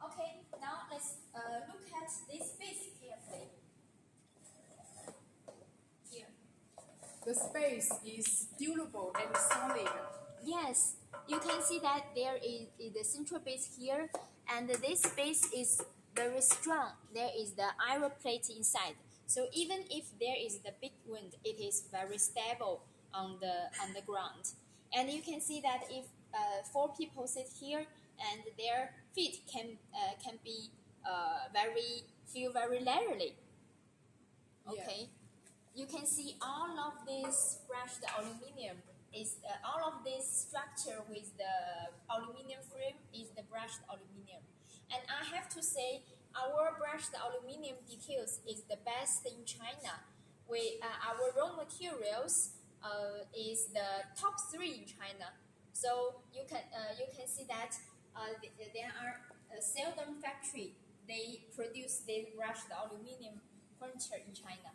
Okay, now let's look at this space carefully. Here. The space is durable and solid. Yes, you can see that there is the central base here, and this space is very strong. There is the iron plate inside. So even if there is the big wind, it is very stable on the ground. And you can see that if four people sit here, and their feet can be feel very laterally. Okay. Yeah. You can see all of this brushed aluminum is all of this structure with the aluminum frame is the brushed aluminum. And I have to say our brushed aluminum details is the best in China. Our raw materials is the top 3 in China. So you can see that there are seldom factory they produce this brushed aluminum furniture in China.